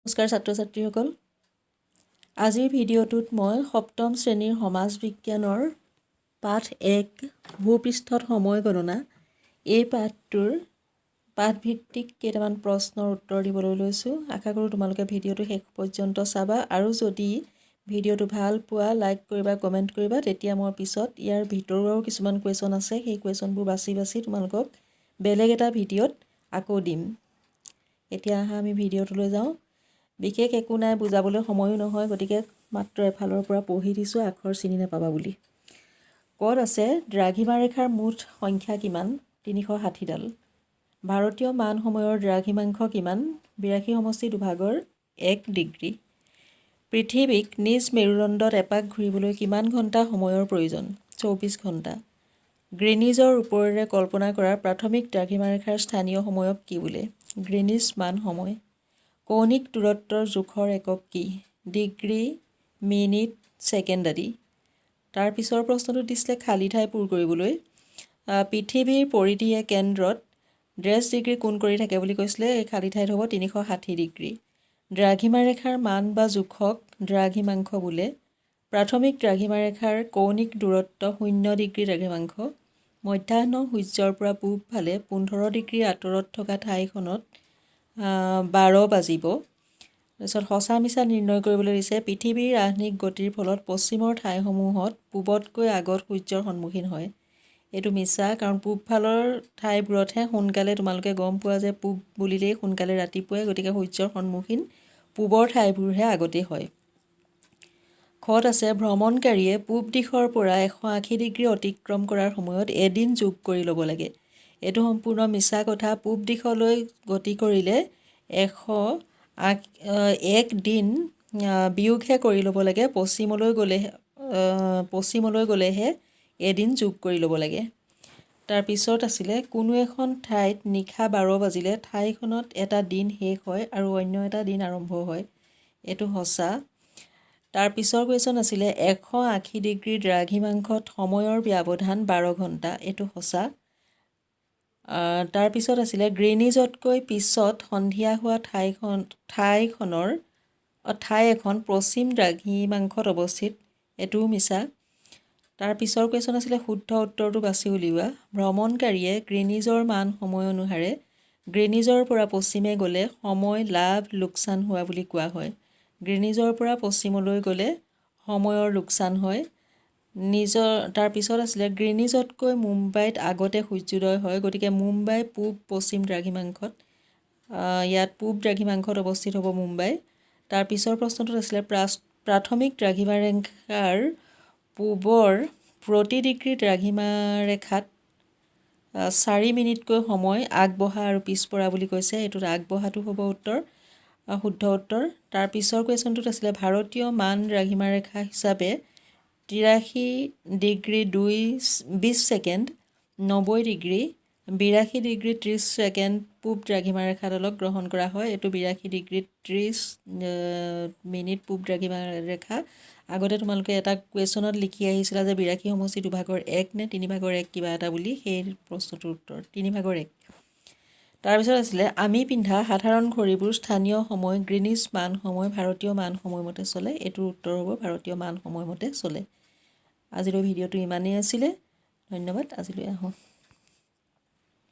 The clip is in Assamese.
নমস্কাৰ ছাত্ৰ ছাত্ৰীসকল আজিৰ ভিডিঅ'টোত মই সপ্তম শ্ৰেণীৰ সমাজ বিজ্ঞানৰ পাঠ 1 ভূপৃষ্ঠত সময় গণনা এই পাঠটোৰ পাঠভিত্তিক কেইটামান প্ৰশ্নৰ উত্তৰ দিবলৈ লৈছোঁ। আশা কৰোঁ তোমালোকে ভিডিঅ'টো শেষ পৰ্যন্ত চাবা আৰু যদি ভিডিঅ'টো ভাল পোৱা লাইক কৰিবা, কমেণ্ট কৰিবা, তেতিয়া মই পিছত ইয়াৰ ভিতৰুৱাও কিছুমান কুৱেশ্যন আছে, সেই কুৱেশ্যনবোৰ বাছি বাছি তোমালোকক বেলেগ এটা ভিডিঅ'ত আকৌ দিম। এতিয়া আমি ভিডিঅ'টোলৈ যাওঁ। বিশেষ একো নাই, বুজাবলৈ সময়ো নহয়, গতিকে মাত্ৰ এফালৰ পৰা পঢ়ি দিছোঁ আখৰ চিনি নাপাবা বুলি। ক'ত আছে দ্ৰাঘিমা ৰেখাৰ মুঠ সংখ্যা কিমান? 360ডাল। ভাৰতীয় মান সময়ৰ দ্ৰাঘিমাংশ কিমান? 82 সমষ্টি দুভাগৰ 1 ডিগ্ৰী। পৃথিৱীক নিজ মেৰুদণ্ডত এপাক ঘূৰিবলৈ কিমান ঘণ্টা সময়ৰ প্ৰয়োজন? 24 ঘণ্টা। গ্ৰীনিজৰ ওপৰেৰে কল্পনা কৰা প্ৰাথমিক দ্ৰাঘিমা ৰেখাৰ স্থানীয় সময়ক কি বোলে? গ্ৰীনিজ মান সময়। কৌণিক দূৰত্বৰ জোখৰ একক কি? ডিগ্ৰী, মিনিট, ছেকেণ্ড আদি। তাৰ পিছৰ প্ৰশ্নটো দিছিলে খালী ঠাই পূৰ কৰিবলৈ। পৃথিৱীৰ পৰিধিয়ে কেন্দ্ৰত 0 ডিগ্ৰী কোণ কৰি থাকে বুলি কৈছিলে, এই খালী ঠাইত হ'ব 360 ডিগ্ৰী। দ্ৰাঘিমা ৰেখাৰ মান বা জোখক দ্ৰাঘিমাংশ বোলে। প্ৰাথমিক দ্ৰাঘিমা ৰেখাৰ কৌণিক দূৰত্ব 0 ডিগ্ৰী দ্ৰাঘিমাংশ। মধ্যাহ্ন সূৰ্যৰ পৰা পূব ফালে 15 ডিগ্ৰী আঁতৰত থকা ঠাইখনত 12 বাজিব। তাৰপিছত সঁচা মিছা নিৰ্ণয় কৰিবলৈ দিছে। পৃথিৱীৰ আহ্নিক গতিৰ ফলত পশ্চিমৰ ঠাইসমূহত পূবতকৈ আগত সূৰ্যৰ সন্মুখীন হয়। এইটো মিছা, কাৰণ পূব ফালৰ ঠাইবোৰতহে সোনকালে, তোমালোকে গম পোৱা যে পূব বুলিলেই সোনকালে ৰাতিপুৱাই, গতিকে সূৰ্যৰ সন্মুখীন পূবৰ ঠাইবোৰহে আগতেই হয়। খত আছে ভ্ৰমণকাৰীয়ে পূব দিশৰ পৰা 180 ডিগ্ৰী অতিক্ৰম কৰাৰ সময়ত এদিন যোগ কৰি ল'ব লাগে। এইটো সম্পূৰ্ণ মিছা কথা। পূব দিশলৈ গতি কৰিলে 101 দিন বিয়োগহে কৰি ল'ব লাগে। পশ্চিমলৈ গ'লেহে এদিন যোগ কৰি ল'ব লাগে। তাৰপিছত আছিলে কোনো এখন ঠাইত নিশা 12 বাজিলে ঠাইখনত এটা দিন শেষ হয় আৰু অন্য এটা দিন আৰম্ভ হয়। এইটো সঁচা। তাৰপিছৰ কুৱেশ্যন আছিলে 180 ডিগ্ৰী দ্ৰাঘিমাংশত সময়ৰ ব্যৱধান 12 ঘণ্টা। এইটো সঁচা। তাৰপিছত আছিলে গ্ৰীনিজতকৈ পিছত সন্ধিয়া হোৱা ঠাই এখন পশ্চিম দ্ৰাঘিমাংশত অৱস্থিত। এইটোও মিছা। তাৰপিছৰ কুৱেশ্যন আছিলে শুদ্ধ উত্তৰটো বাছি উলিওৱা। ভ্ৰমণকাৰীয়ে গ্ৰীনিজৰ মান সময় অনুসাৰে গ্ৰীনিজৰ পৰা পশ্চিমে গ'লে সময় লাভ লোকচান হোৱা বুলি কোৱা হয়। গ্ৰীনিজৰ পৰা পশ্চিমলৈ গ'লে সময়ৰ লোকচান হয়। তাৰপিছত আছিলে গ্ৰীনিজতকৈ মুম্বাইত আগতে সূৰ্যোদয় হয়, গতিকে মুম্বাই পূব পশ্চিম দ্ৰাঘিমাংশত, ইয়াত পূব দ্ৰাঘিমাংশত অৱস্থিত হ'ব মুম্বাই। তাৰপিছৰ প্ৰশ্নটোত আছিলে প্ৰাথমিক দ্ৰাঘিমা ৰেখাৰ পূবৰ প্ৰতি ডিগ্ৰী দ্ৰাঘিমা ৰেখাত 4 মিনিটকৈ সময় আগবঢ়া আৰু পিছপৰা বুলি কৈছে। এইটোত আগবঢ়াটো হ'ব উত্তৰ, শুদ্ধ উত্তৰ। তাৰপিছৰ কুৱেশ্যনটোত আছিলে ভাৰতীয় মান দ্ৰাঘিমা ৰেখা হিচাপে 83 degree 20 second 90 degree 82 degree 30 second পূব দ্ৰাঘিমা ৰেখাডালক গ্ৰহণ কৰা হয়। এইটো 82 ডিগ্ৰী 30 মিনিট পূব দ্ৰাঘিমা ৰেখা। আগতে তোমালোকে এটা কুৱেশ্যনত লিখি আহিছিলা যে 82 সমষ্টি দুভাগৰ 1 নে 3 ভাগৰ 1 কিবা এটা বুলি, সেই প্ৰশ্নটোৰ উত্তৰ 3 ভাগৰ 1। তাৰপিছত আছিলে আমি পিন্ধা সাধাৰণ ঘড়ীবোৰ স্থানীয় সময় গ্ৰীনিজ মান সময় ভাৰতীয় মান সময়মতে চলে। এইটোৰ উত্তৰ হ'ব ভাৰতীয় মান সময়মতে চলে। আজিলৈ ভিডিঅ'টো ইমানেই আছিলে। ধন্যবাদ। আজিলৈ আহোঁ।